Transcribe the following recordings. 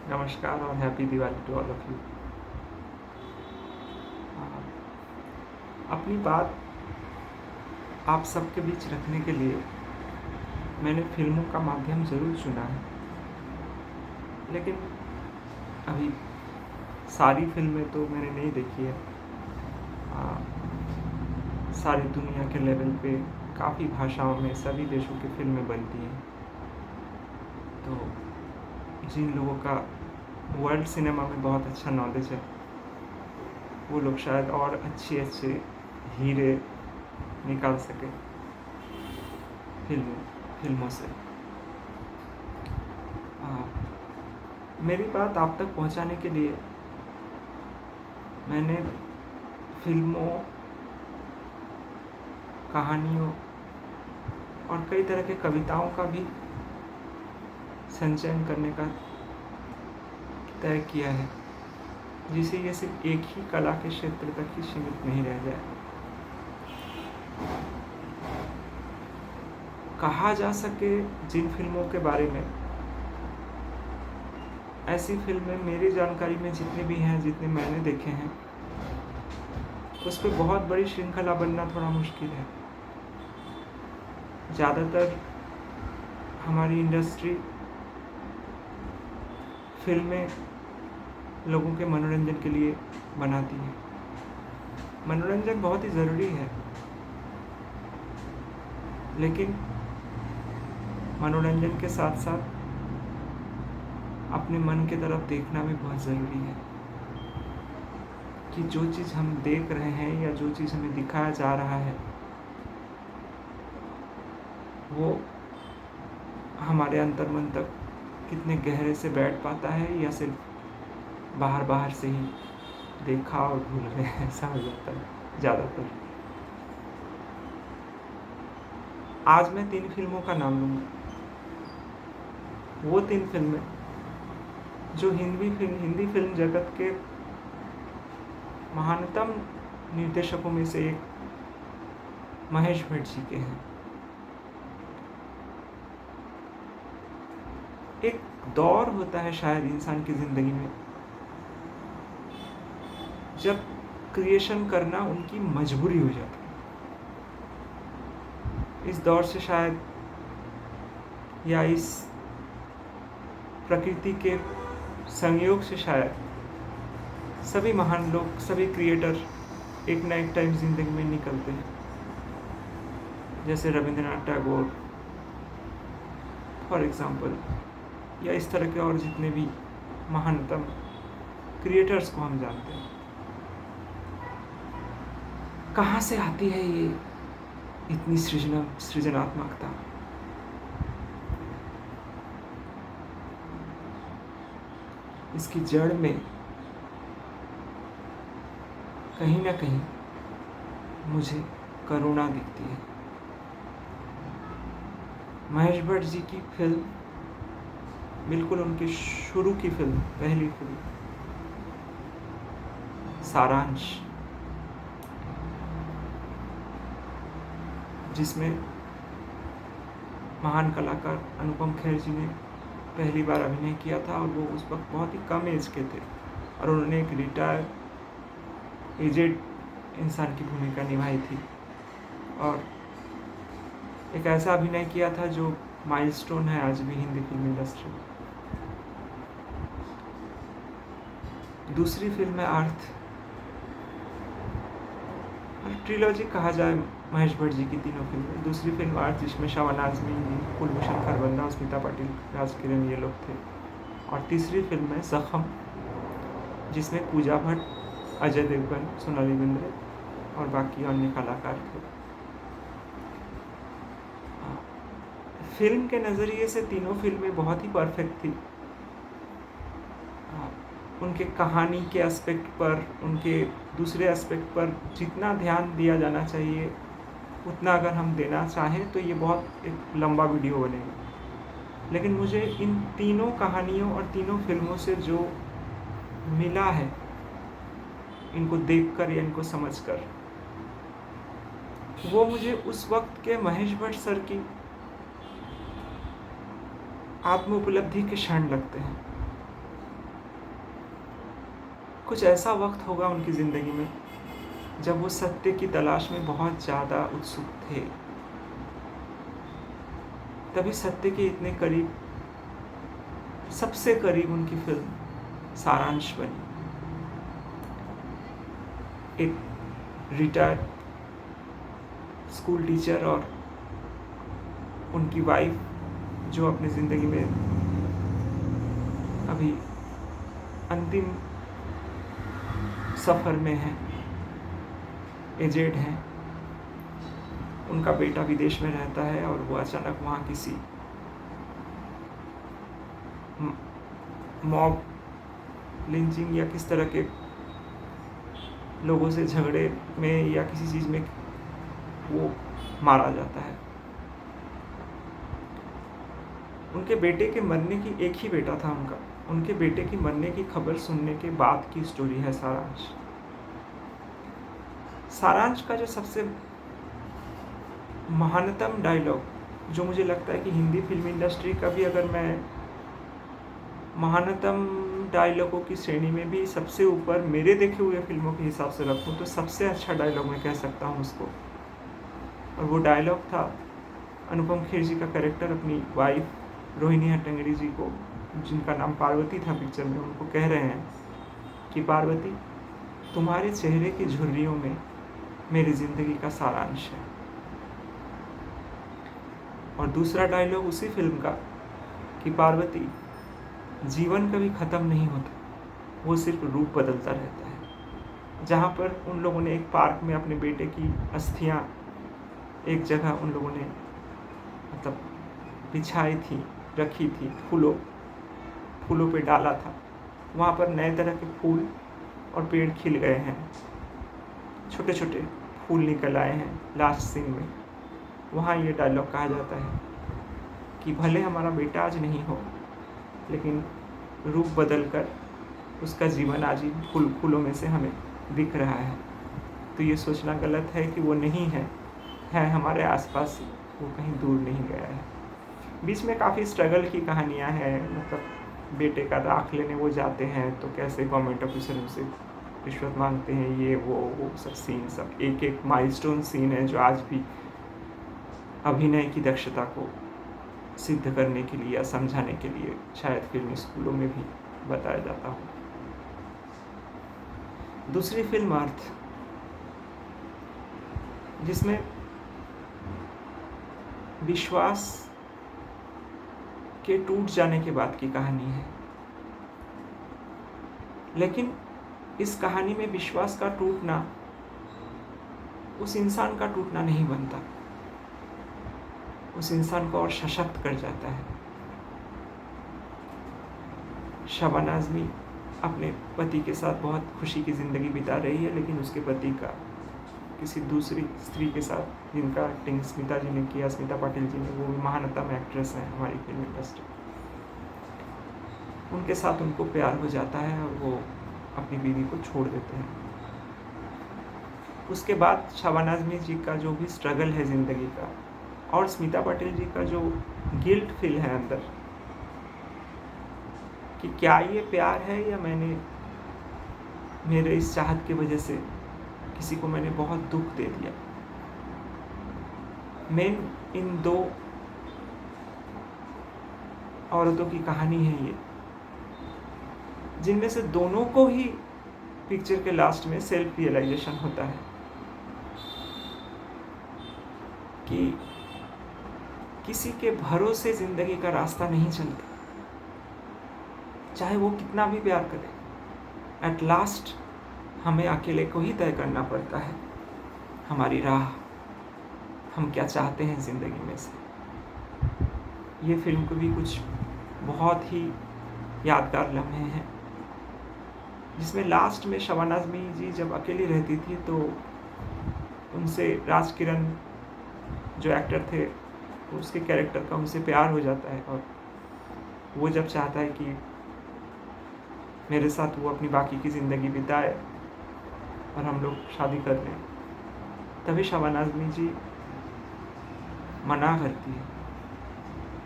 नमस्कार और happy Diwali to all of you. अपनी बात आप सबके बीच रखने के लिए मैंने फिल्मों का माध्यम ज़रूर चुना है, लेकिन अभी सारी फिल्में तो मैंने नहीं देखी है। सारी दुनिया के लेवल पे काफ़ी भाषाओं में सभी देशों की फिल्में बनती हैं, तो जिन लोगों का वर्ल्ड सिनेमा में बहुत अच्छा नॉलेज है वो लोग शायद और अच्छे अच्छे हीरे निकाल सके फिल्मों से। मेरी बात आप तक पहुंचाने के लिए मैंने फिल्मों, कहानियों और कई तरह के कविताओं का भी संचयन करने का तय किया है, जिससे ये सिर्फ एक ही कला के क्षेत्र तक ही सीमित नहीं रह जाए। कहा जा सके जिन फिल्मों के बारे में, ऐसी फिल्में मेरी जानकारी में जितने भी हैं, जितने मैंने देखे हैं, उस पर बहुत बड़ी श्रृंखला बनना थोड़ा मुश्किल है। ज़्यादातर हमारी इंडस्ट्री फिल्में लोगों के मनोरंजन के लिए बनाती है। मनोरंजन बहुत ही ज़रूरी है, लेकिन मनोरंजन के साथ साथ अपने मन की तरफ देखना भी बहुत ज़रूरी है कि जो चीज़ हम देख रहे हैं या जो चीज़ हमें दिखाया जा रहा है वो हमारे अंतर्मन तक कितने गहरे से बैठ पाता है या सिर्फ बाहर से ही देखा और भूल गए, ऐसा हो जाता है ज़्यादातर। आज मैं 3 फिल्मों का नाम लूँगा, वो 3 फिल्में जो हिंदी फिल्म जगत के महानतम निर्देशकों में से एक महेश भट्ट जी के हैं। एक दौर होता है शायद इंसान की ज़िंदगी में जब क्रिएशन करना उनकी मजबूरी हो जाती है। इस दौर से शायद या इस प्रकृति के संयोग से शायद सभी महान लोग, सभी क्रिएटर एक ना एक टाइम ज़िंदगी में निकलते हैं, जैसे रविंद्रनाथ टैगोर फॉर एग्ज़ाम्पल, या इस तरह के और जितने भी महानतम क्रिएटर्स को हम जानते हैं। कहाँ से आती है ये इतनी सृजनात्मकता? इसकी जड़ में कहीं ना कहीं मुझे करुणा दिखती है। महेश भट्ट जी की फिल्म, बिल्कुल उनकी शुरू की फिल्म, पहली फिल्म सारांश, जिसमें महान कलाकार अनुपम खेर जी ने पहली बार अभिनय किया था और वो उस वक्त बहुत ही कम एज के थे और उन्होंने एक रिटायर एजेड इंसान की भूमिका निभाई थी और एक ऐसा अभिनय किया था जो माइलस्टोन है आज भी हिंदी फिल्म इंडस्ट्री में। दूसरी फिल्म है अर्थ, ट्रिलॉजी कहा जाए महेश भट्ट जी की तीनों फिल्में। दूसरी फिल्म अर्थ, जिसमें शाहबाज आज़मी, कुलभूषण खरबंदा, स्मिता पाटिल, राज किरण ये लोग थे। और तीसरी फिल्म है जख्म, जिसमें पूजा भट्ट, अजय देवगन, सोनाली बेंद्रे और बाकी अन्य कलाकार थे। फिल्म के नज़रिए से तीनों फिल्में बहुत ही परफेक्ट थी। उनके कहानी के एस्पेक्ट पर, उनके दूसरे एस्पेक्ट पर जितना ध्यान दिया जाना चाहिए उतना अगर हम देना चाहें तो ये बहुत एक लंबा वीडियो बनेगा। लेकिन मुझे इन तीनों कहानियों और तीनों फिल्मों से जो मिला है, इनको देखकर या इनको समझकर, वो मुझे उस वक्त के महेश भट्ट सर की आत्म उपलब्धि के क्षण लगते हैं। कुछ ऐसा वक्त होगा उनकी ज़िंदगी में जब वो सत्य की तलाश में बहुत ज़्यादा उत्सुक थे, तभी सत्य के इतने करीब, सबसे करीब उनकी फिल्म सारांश बनी। एक रिटायर्ड स्कूल टीचर और उनकी वाइफ जो अपनी ज़िंदगी में अभी अंतिम सफ़र में है, एजेड हैं, उनका बेटा विदेश में रहता है और वो अचानक वहाँ किसी मॉब लिंचिंग या किस तरह के लोगों से झगड़े में या किसी चीज़ में वो मारा जाता है। उनके बेटे के मरने की, एक ही बेटा था उनका, उनके बेटे की मरने की खबर सुनने के बाद की स्टोरी है सारांश। सारांश का जो सबसे महानतम डायलॉग, जो मुझे लगता है कि हिंदी फिल्म इंडस्ट्री का भी, अगर मैं महानतम डायलॉगों की श्रेणी में भी सबसे ऊपर मेरे देखे हुए फिल्मों के हिसाब से रखूं, तो सबसे अच्छा डायलॉग मैं कह सकता हूं उसको। और वो डायलॉग था अनुपम खेर जी का कैरेक्टर अपनी वाइफ रोहिणी हट्टंगडी जी को, जिनका नाम पार्वती था पिक्चर में, उनको कह रहे हैं कि पार्वती, तुम्हारे चेहरे की झुर्रियों में मेरी ज़िंदगी का सारांश है। और दूसरा डायलॉग उसी फिल्म का कि पार्वती, जीवन कभी ख़त्म नहीं होता, वो सिर्फ रूप बदलता रहता है। जहाँ पर उन लोगों ने एक पार्क में अपने बेटे की अस्थियाँ एक जगह उन लोगों ने मतलब बिछाई थी, रखी थी, फूलों पे डाला था, वहाँ पर नए तरह के फूल और पेड़ खिल गए हैं, छोटे छोटे फूल निकल आए हैं लास्ट सीन में। वहाँ ये डायलॉग कहा जाता है कि भले हमारा बेटा आज नहीं हो, लेकिन रूप बदल कर उसका जीवन आज ही फूलों में से हमें दिख रहा है। तो ये सोचना गलत है कि वो नहीं है हमारे आसपास, वो कहीं दूर नहीं गया है। बीच में काफ़ी स्ट्रगल की कहानियाँ हैं, मतलब बेटे का राख लेने वो जाते हैं तो कैसे गवर्नमेंट ऑफिसर उनसे रिश्वत मांगते हैं, ये वो सब सीन, सब एक एक माइलस्टोन सीन है जो आज भी अभिनय की दक्षता को सिद्ध करने के लिए या समझाने के लिए शायद फिल्मी स्कूलों में भी बताया जाता हो। दूसरी फिल्म अर्थ, जिसमें विश्वास के टूट जाने के बाद की कहानी है, लेकिन इस कहानी में विश्वास का टूटना उस इंसान का टूटना नहीं बनता, उस इंसान को और सशक्त कर जाता है। शबाना आज़मी अपने पति के साथ बहुत खुशी की ज़िंदगी बिता रही है, लेकिन उसके पति का किसी दूसरी स्त्री के साथ, जिनका एक्टिंग स्मिता जी ने किया, स्मिता पाटिल जी ने, वो भी महानतम एक्ट्रेस हैं हमारी फिल्म इंडस्ट्री, उनके साथ उनको प्यार हो जाता है और वो अपनी बीवी को छोड़ देते हैं। उसके बाद शबाना आज़मी जी का जो भी स्ट्रगल है ज़िंदगी का, और स्मिता पाटिल जी का जो गिल्ट फील है अंदर कि क्या ये प्यार है या मेरे इस चाहत की वजह से किसी को मैंने बहुत दुख दे दिया। मेन इन दो औरतों की कहानी है ये, जिनमें से दोनों को ही पिक्चर के लास्ट में सेल्फ रियलाइजेशन होता है कि किसी के भरोसे ज़िंदगी का रास्ता नहीं चलता, चाहे वो कितना भी प्यार करे, एट लास्ट हमें अकेले को ही तय करना पड़ता है हमारी राह, हम क्या चाहते हैं ज़िंदगी में से। ये फिल्म को भी कुछ बहुत ही यादगार लम्हे हैं, जिसमें लास्ट में शबाना आज़मी जी जब अकेली रहती थी तो उनसे राज किरण जो एक्टर थे, उसके कैरेक्टर का उनसे प्यार हो जाता है, और वो जब चाहता है कि मेरे साथ वो अपनी बाकी की ज़िंदगी बिताए और हम लोग शादी कर लें, तभी शबाना आज़मी जी मना करती है।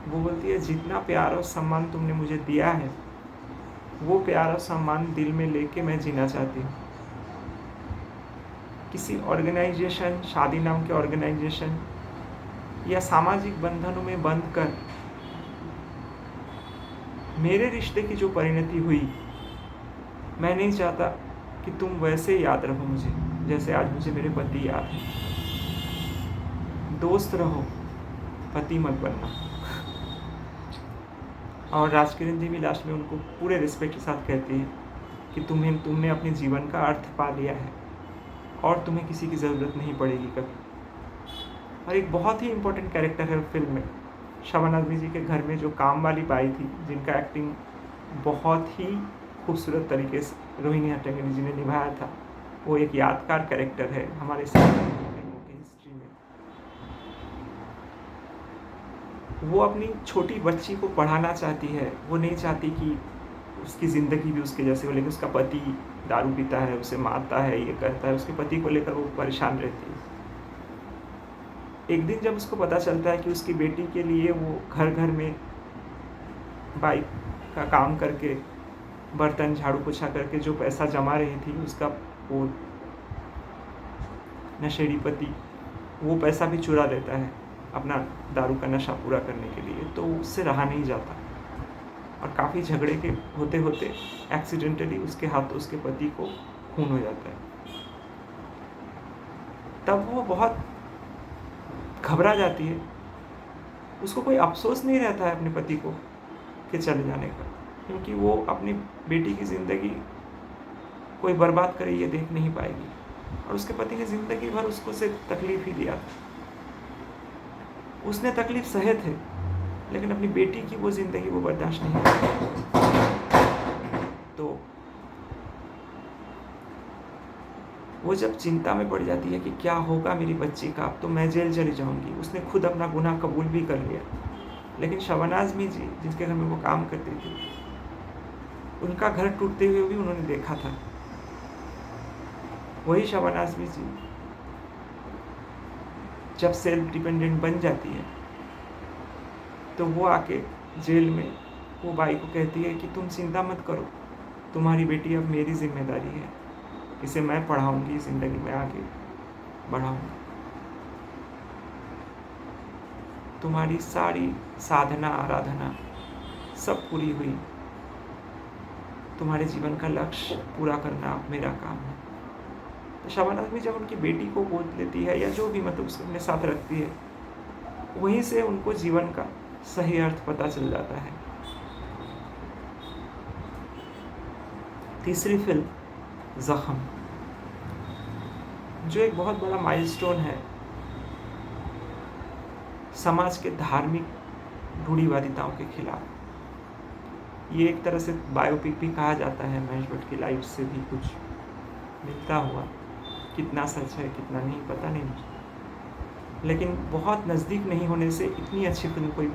वो बोलती है जितना प्यार और सम्मान तुमने मुझे दिया है वो प्यार और सम्मान दिल में लेके मैं जीना चाहती हूँ। किसी ऑर्गेनाइजेशन, शादी नाम के ऑर्गेनाइजेशन या सामाजिक बंधनों में बंध कर मेरे रिश्ते की जो परिणति हुई, मैं नहीं चाहता कि तुम वैसे याद रहो मुझे जैसे आज मुझे मेरे पति याद है। दोस्त रहो, पति मत बनना। और राजकिरण देवी लास्ट में उनको पूरे रिस्पेक्ट के साथ कहती है कि तुमने अपने जीवन का अर्थ पा लिया है और तुम्हें किसी की ज़रूरत नहीं पड़ेगी कभी। और एक बहुत ही इम्पोर्टेंट कैरेक्टर है फिल्म में, शबाना आज़मी जी के घर में जो काम वाली बाई थी, जिनका एक्टिंग बहुत ही खूबसूरत तरीके से रोहिणी हट्टंगडी जी ने निभाया था। वो एक यादगार कैरेक्टर है हमारे फिल्मों की हिस्ट्री में। वो अपनी छोटी बच्ची को पढ़ाना चाहती है, वो नहीं चाहती कि उसकी ज़िंदगी भी उसके जैसे हो, लेकिन उसका पति दारू पीता है, उसे मारता है, ये करता है, उसके पति को लेकर वो परेशान रहती है। एक दिन जब उसको पता चलता है कि उसकी बेटी के लिए वो घर घर में बाइक का काम करके, बर्तन झाड़ू पोछा करके जो पैसा जमा रही थी, उसका वो नशेड़ी पति वो पैसा भी चुरा लेता है अपना दारू का नशा पूरा करने के लिए, तो उससे रहा नहीं जाता और काफ़ी झगड़े के होते होते एक्सीडेंटली उसके हाथों उसके पति को खून हो जाता है। तब वो बहुत घबरा जाती है। उसको कोई अफसोस नहीं रहता है अपने पति को के चले जाने का, क्योंकि वो अपनी बेटी की ज़िंदगी कोई बर्बाद करे ये देख नहीं पाएगी। और उसके पति ने ज़िंदगी भर उसको सिर्फ तकलीफ़ ही दिया था। उसने तकलीफ़ सहे थे, लेकिन अपनी बेटी की वो ज़िंदगी वो बर्दाश्त नहीं कर। तो वो जब चिंता में पड़ जाती है कि क्या होगा मेरी बच्ची का, अब तो मैं जेल चली जाऊंगी। उसने खुद अपना गुनाह कबूल भी कर लिया, लेकिन शबाना आज़मी जी जिसके घर में वो काम करती थी, उनका घर टूटते हुए भी उन्होंने देखा था। वही शबाना आज़मी जी जब सेल्फ डिपेंडेंट बन जाती है, तो वो आके जेल में वो बाई को कहती है कि तुम चिंता मत करो, तुम्हारी बेटी अब मेरी जिम्मेदारी है, इसे मैं पढ़ाऊंगी, ज़िंदगी में आगे बढ़ाऊंगी। तुम्हारी सारी साधना आराधना सब पूरी हुई, तुम्हारे जीवन का लक्ष्य पूरा करना अब मेरा काम है। तो शबाना आज़मी जब उनकी बेटी को गोद लेती है या जो भी मतलब उसको अपने साथ रखती है, वहीं से उनको जीवन का सही अर्थ पता चल जाता है। तीसरी फिल्म ज़ख्म, जो एक बहुत बड़ा माइलस्टोन है समाज के धार्मिक रूढ़िवादिताओं के खिलाफ। ये एक तरह से बायोपिक भी कहा जाता है, महेश भट्ट की लाइफ से भी कुछ मिलता हुआ। कितना सच है कितना नहीं पता नहीं मुझे, लेकिन बहुत नज़दीक नहीं होने से इतनी अच्छी फिल्म कोई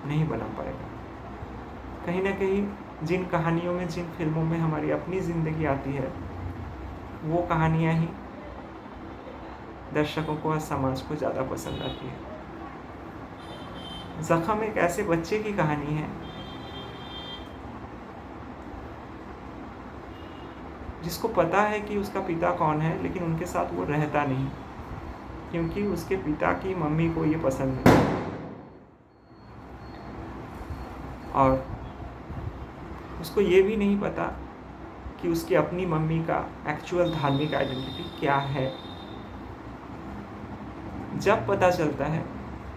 नहीं बना पाएगा। कहीं ना कहीं जिन कहानियों में, जिन फिल्मों में हमारी अपनी ज़िंदगी आती है, वो कहानियाँ ही दर्शकों को और समाज को ज़्यादा पसंद आती है। ज़ख्म एक ऐसे बच्चे की कहानी है जिसको पता है कि उसका पिता कौन है, लेकिन उनके साथ वो रहता नहीं, क्योंकि उसके पिता की मम्मी को ये पसंद नहीं। और उसको ये भी नहीं पता कि उसकी अपनी मम्मी का एक्चुअल धार्मिक आइडेंटिटी क्या है। जब पता चलता है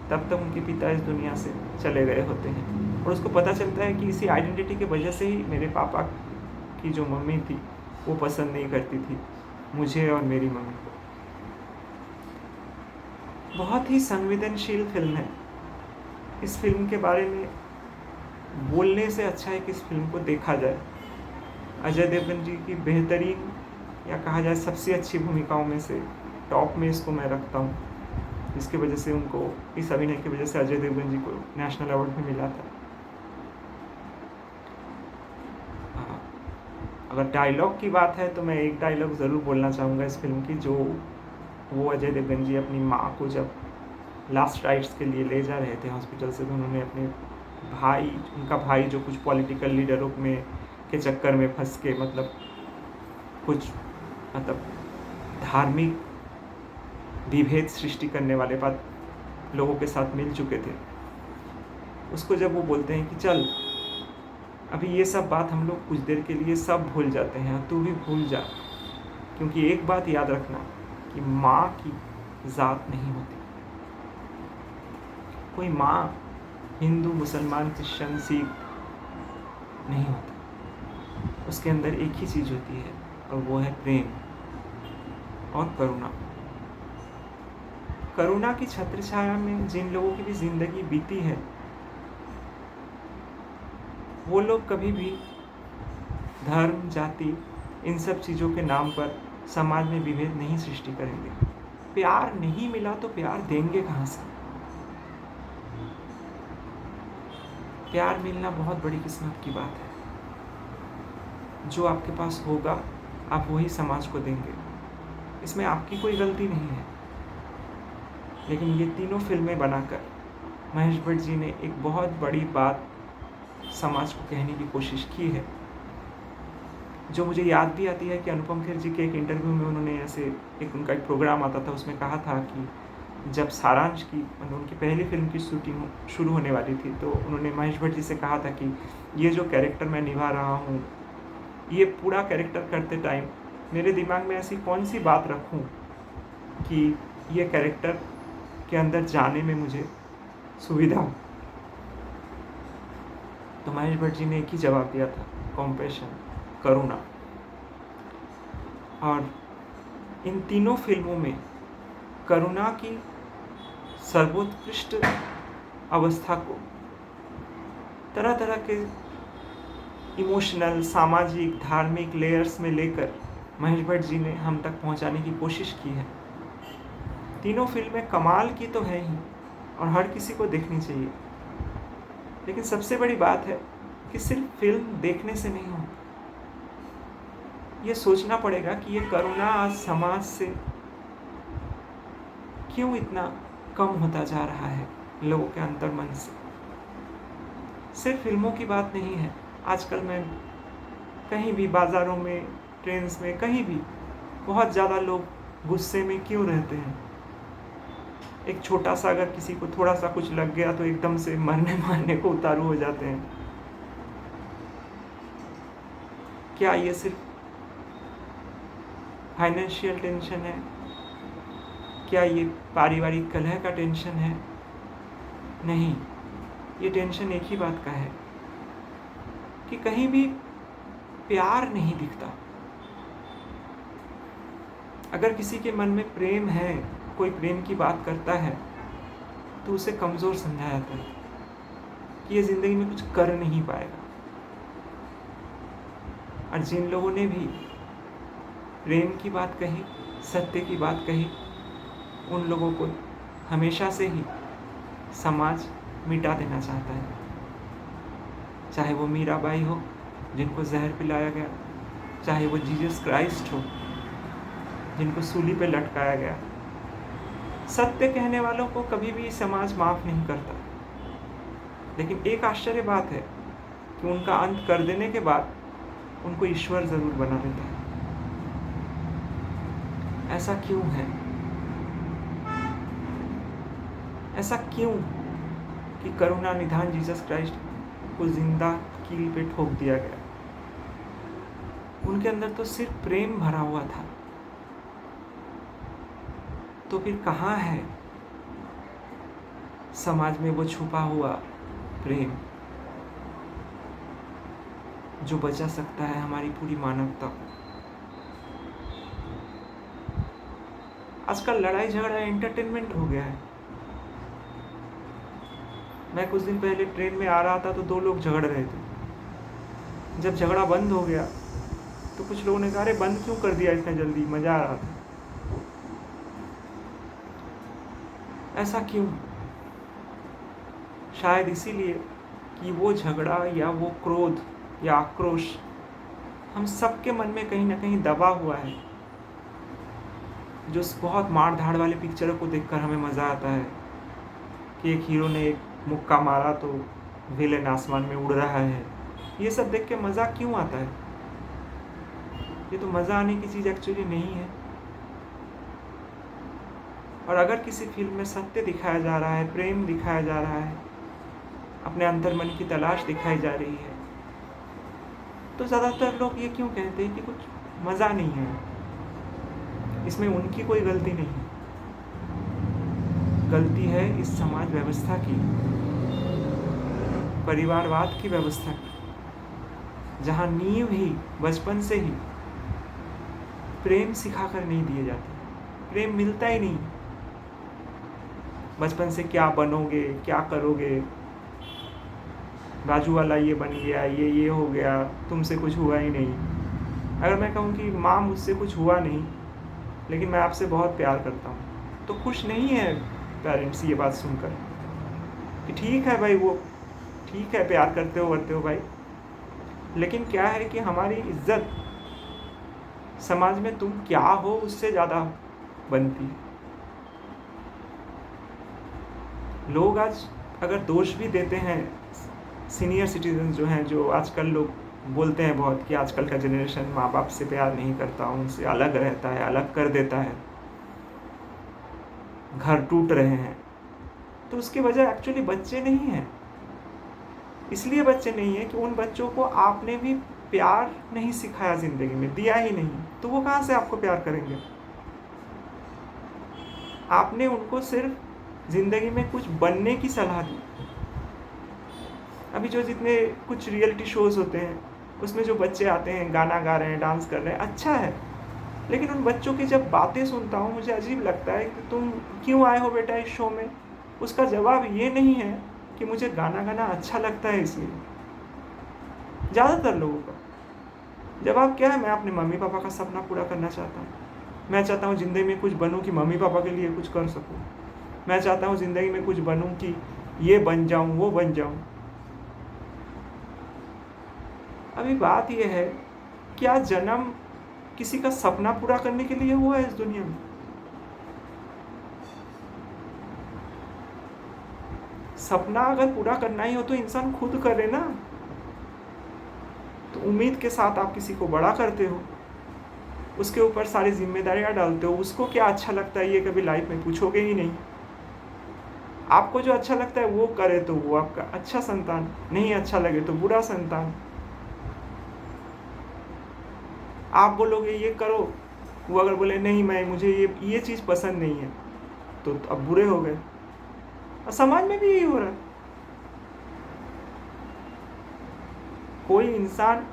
तब तक उनके पिता इस दुनिया से चले गए होते हैं, और उसको पता चलता है कि इसी आइडेंटिटी की वजह से ही मेरे पापा की जो मम्मी थी वो पसंद नहीं करती थी मुझे और मेरी मम्मी को। बहुत ही संवेदनशील फिल्म है। इस फिल्म के बारे में बोलने से अच्छा है कि इस फिल्म को देखा जाए। अजय देवगन जी की बेहतरीन या कहा जाए सबसे अच्छी भूमिकाओं में से टॉप में इसको मैं रखता हूँ, जिसकी वजह से उनको, इस अभिनय की वजह से अजय देवगन जी को नेशनल अवार्ड भी मिला था। अगर डायलॉग की बात है तो मैं एक डायलॉग ज़रूर बोलना चाहूँगा इस फिल्म की, जो वो अजय देवगन जी अपनी माँ को जब लास्ट राइट्स के लिए ले जा रहे थे हॉस्पिटल से, तो उन्होंने अपने भाई, उनका भाई जो कुछ पॉलिटिकल लीडरों में के चक्कर में फंस के मतलब कुछ मतलब धार्मिक विभेद सृष्टि करने वाले बात लोगों के साथ मिल चुके थे, उसको जब वो बोलते हैं कि चल अभी ये सब बात हम लोग कुछ देर के लिए सब भूल जाते हैं, तू भी भूल जा, क्योंकि एक बात याद रखना कि माँ की ज़ात नहीं होती। कोई माँ हिंदू, मुसलमान, क्रिश्चियन, सिख नहीं होती। उसके अंदर एक ही चीज़ होती है और वो है प्रेम और करुणा। करुणा की छत्र छाया में जिन लोगों की भी जिंदगी बीती है, वो लोग कभी भी धर्म, जाति, इन सब चीज़ों के नाम पर समाज में विभेद नहीं सृष्टि करेंगे। प्यार नहीं मिला तो प्यार देंगे कहाँ से? प्यार मिलना बहुत बड़ी किस्मत की बात है। जो आपके पास होगा आप वही समाज को देंगे, इसमें आपकी कोई गलती नहीं है। लेकिन ये तीनों फिल्में बनाकर महेश भट्ट जी ने एक बहुत बड़ी बात समाज को कहने की कोशिश की है, जो मुझे याद भी आती है कि अनुपम खेर जी के एक इंटरव्यू में उन्होंने ऐसे एक उनका एक प्रोग्राम आता था, उसमें कहा था कि जब सारांश की मतलब उनकी पहली फिल्म की शूटिंग शुरू होने वाली थी, तो उन्होंने महेश भट्ट जी से कहा था कि ये जो कैरेक्टर मैं निभा रहा हूँ, ये पूरा कैरेक्टर करते टाइम मेरे दिमाग में ऐसी कौन सी बात रखूँ कि ये कैरेक्टर के अंदर जाने में मुझे सुविधा हो। तो महेश भट्ट जी ने एक ही जवाब दिया था, कॉम्पैशन, करुणा। और इन तीनों फिल्मों में करुणा की सर्वोत्कृष्ट अवस्था को तरह तरह के इमोशनल, सामाजिक, धार्मिक लेयर्स में लेकर महेश भट्ट जी ने हम तक पहुंचाने की कोशिश की है। तीनों फिल्में कमाल की तो है ही और हर किसी को देखनी चाहिए, लेकिन सबसे बड़ी बात है कि सिर्फ फिल्म देखने से नहीं हो, ये सोचना पड़ेगा कि ये करुणा आज समाज से क्यों इतना कम होता जा रहा है लोगों के अंतर्मन से। सिर्फ फिल्मों की बात नहीं है। आजकल मैं कहीं भी बाज़ारों में, ट्रेन्स में, कहीं भी बहुत ज़्यादा लोग गुस्से में क्यों रहते हैं। एक छोटा सा अगर किसी को थोड़ा सा कुछ लग गया तो एकदम से मरने मारने को उतारू हो जाते हैं। क्या ये सिर्फ फाइनेंशियल टेंशन है? क्या ये पारिवारिक कलह का टेंशन है? नहीं, ये टेंशन एक ही बात का है कि कहीं भी प्यार नहीं दिखता। अगर किसी के मन में प्रेम है, कोई प्रेम की बात करता है, तो उसे कमज़ोर समझा जाता है कि ये ज़िंदगी में कुछ कर नहीं पाएगा। और जिन लोगों ने भी प्रेम की बात कही, सत्य की बात कही, उन लोगों को हमेशा से ही समाज मिटा देना चाहता है। चाहे वो मीराबाई हो जिनको जहर पिलाया गया, चाहे वो जीसस क्राइस्ट हो जिनको सूली पे लटकाया गया। सत्य कहने वालों को कभी भी समाज माफ़ नहीं करता। लेकिन एक आश्चर्य बात है कि उनका अंत कर देने के बाद उनको ईश्वर ज़रूर बना देता है। ऐसा क्यों है? ऐसा क्यों कि करुणा निधान जीसस क्राइस्ट को जिंदा कील पे ठोक दिया गया? उनके अंदर तो सिर्फ प्रेम भरा हुआ था। तो फिर कहाँ है समाज में वो छुपा हुआ प्रेम जो बचा सकता है हमारी पूरी मानवता को? आजकल लड़ाई झगड़ा एंटरटेनमेंट हो गया है। मैं कुछ दिन पहले ट्रेन में आ रहा था तो दो लोग झगड़ रहे थे। जब झगड़ा बंद हो गया तो कुछ लोगों ने कहा, अरे बंद क्यों कर दिया इतना जल्दी, मज़ा आ रहा था। ऐसा क्यों? शायद इसीलिए कि वो झगड़ा या वो क्रोध या आक्रोश हम सबके मन में कहीं ना कहीं दबा हुआ है। जो बहुत मार धाड़ वाले पिक्चरों को देखकर हमें मज़ा आता है कि एक हीरो ने एक मुक्का मारा तो विलेन आसमान में उड़ रहा है, ये सब देख के मज़ा क्यों आता है? ये तो मज़ा आने की चीज़ एक्चुअली नहीं है। और अगर किसी फिल्म में सत्य दिखाया जा रहा है, प्रेम दिखाया जा रहा है, अपने अंतर्मन की तलाश दिखाई जा रही है, तो ज़्यादातर लोग ये क्यों कहते हैं कि कुछ मज़ा नहीं है? इसमें उनकी कोई गलती नहीं है, गलती है इस समाज व्यवस्था की, परिवारवाद की व्यवस्था की, जहाँ नींव ही बचपन से ही प्रेम सिखाकर नहीं दिए जाते। प्रेम मिलता ही नहीं। बचपन से क्या बनोगे, क्या करोगे, बाजू वाला ये बन गया, ये हो गया, तुमसे कुछ हुआ ही नहीं। अगर मैं कहूँ कि माँ मुझसे कुछ हुआ नहीं लेकिन मैं आपसे बहुत प्यार करता हूँ, तो खुश नहीं है पेरेंट्स ये बात सुनकर कि ठीक है भाई, वो ठीक है, प्यार करते हो भाई, लेकिन क्या है कि हमारी इज्जत समाज में तुम क्या हो उससे ज़्यादा बनती है। लोग आज अगर दोष भी देते हैं, सीनियर सिटीजन जो हैं, जो आजकल लोग बोलते हैं बहुत कि आजकल का जनरेशन माँ बाप से प्यार नहीं करता, उनसे अलग रहता है, अलग कर देता है, घर टूट रहे हैं, तो उसकी वजह एक्चुअली बच्चे नहीं हैं। इसलिए बच्चे नहीं है कि उन बच्चों को आपने भी प्यार नहीं सिखाया, ज़िंदगी में दिया ही नहीं, तो वो कहाँ से आपको प्यार करेंगे? आपने उनको सिर्फ ज़िंदगी में कुछ बनने की सलाह दी। अभी जो जितने कुछ रियलिटी शोज़ होते हैं उसमें जो बच्चे आते हैं, गाना गा रहे हैं, डांस कर रहे हैं, अच्छा है, लेकिन उन बच्चों की जब बातें सुनता हूँ मुझे अजीब लगता है कि तुम क्यों आए हो बेटा इस शो में? उसका जवाब ये नहीं है कि मुझे गाना गाना अच्छा लगता है इसलिए। ज़्यादातर लोगों का जवाब क्या है? मैं अपने मम्मी पापा का सपना पूरा करना चाहता हूँ, मैं चाहता हूँ ज़िंदगी में कुछ बनूँ कि मम्मी पापा के लिए कुछ कर सकूँ, मैं चाहता हूँ ज़िंदगी में कुछ बनूँ कि ये बन जाऊँ, वो बन जाऊँ। अभी बात यह है, क्या जन्म किसी का सपना पूरा करने के लिए हुआ है इस दुनिया में? सपना अगर पूरा करना ही हो तो इंसान खुद करे ना। तो उम्मीद के साथ आप किसी को बड़ा करते हो, उसके ऊपर सारी जिम्मेदारियां डालते हो, उसको क्या अच्छा लगता है ये कभी लाइफ में पूछोगे ही नहीं। आपको जो अच्छा लगता है वो करे तो वो आपका अच्छा संतान, नहीं अच्छा लगे तो बुरा संतान। आप बोलोगे ये करो, वो अगर बोले नहीं मुझे ये चीज़ पसंद नहीं है, तो अब बुरे हो गए। और समाज में भी यही हो रहा है। कोई इंसान,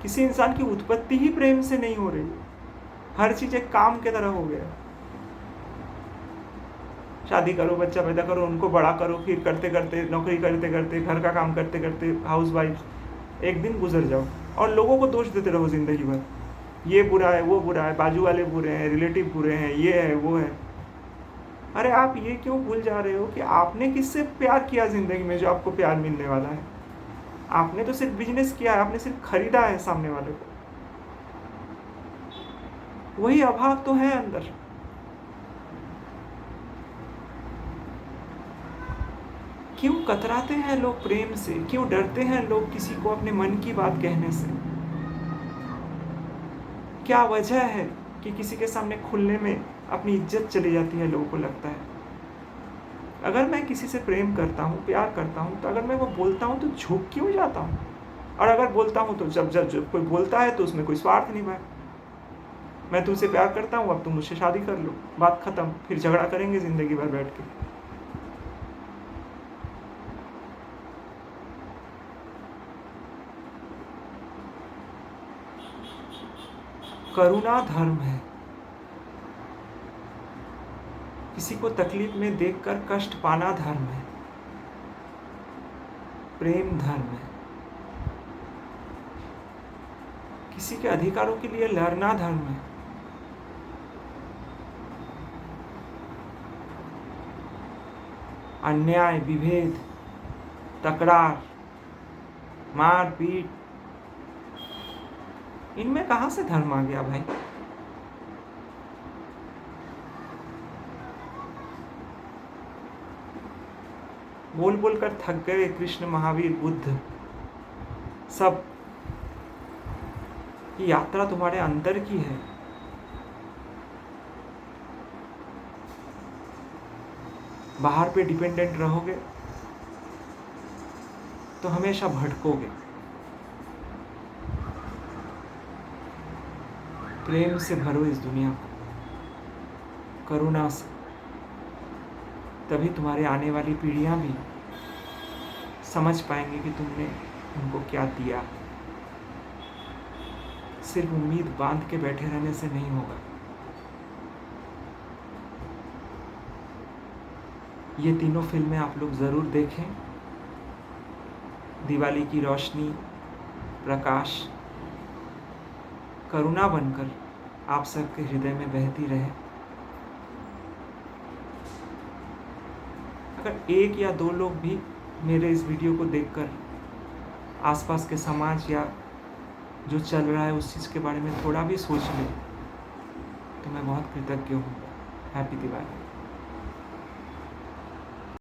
किसी इंसान की उत्पत्ति ही प्रेम से नहीं हो रही है, हर चीज़ एक काम के तरह हो गया। शादी करो, बच्चा पैदा करो, उनको बड़ा करो, फिर करते करते, नौकरी करते करते, घर का काम करते करते, हाउस वाइफ, एक दिन गुजर जाओ और लोगों को दोष देते रहो ज़िंदगी भर, ये बुरा है, वो बुरा है, बाजू वाले बुरे हैं, रिलेटिव बुरे हैं, ये है वो है। अरे आप ये क्यों भूल जा रहे हो कि आपने किससे प्यार किया ज़िंदगी में जो आपको प्यार मिलने वाला है? आपने तो सिर्फ बिजनेस किया है, आपने सिर्फ खरीदा है सामने वाले को। वही अभाव तो है अंदर। क्यों कतराते हैं लोग प्रेम से? क्यों डरते हैं लोग किसी को अपने मन की बात कहने से? क्या वजह है कि किसी के सामने खुलने में अपनी इज्जत चली जाती है, लोगों को लगता है? अगर मैं किसी से प्रेम करता हूँ, प्यार करता हूँ, तो अगर मैं वो बोलता हूँ तो झुक क्यों जाता हूँ? और अगर बोलता हूँ तो जब कोई बोलता है तो उसमें कोई स्वार्थ नहीं भाई। मैं तुमसे प्यार करता हूँ, अब तुम मुझसे शादी कर लो, बात खत्म, फिर झगड़ा करेंगे ज़िंदगी भर बैठ के। करुणा धर्म है। किसी को तकलीफ में देखकर कष्ट पाना धर्म है। प्रेम धर्म है। किसी के अधिकारों के लिए लड़ना धर्म है। अन्याय, विभेद, तकरार, मारपीट, इनमें कहाँ से धर्म आ गया भाई? बोल बोल कर थक गए कृष्ण, महावीर, बुद्ध। सब। ये यात्रा तुम्हारे अंदर की है। बाहर पे डिपेंडेंट रहोगे तो हमेशा भटकोगे। प्रेम से भरो इस दुनिया को, करुणा से, तभी तुम्हारे आने वाली पीढ़ियां भी समझ पाएंगे कि तुमने उनको क्या दिया। सिर्फ उम्मीद बांध के बैठे रहने से नहीं होगा। ये तीनों फिल्में आप लोग ज़रूर देखें। दिवाली की रोशनी, प्रकाश, करुणा बनकर आप सबके हृदय में बहती रहे। अगर एक या दो लोग भी मेरे इस वीडियो को देखकर आसपास के समाज या जो चल रहा है उस चीज़ के बारे में थोड़ा भी सोच लें तो मैं बहुत कृतज्ञ हूँ। हैप्पी दिवाली।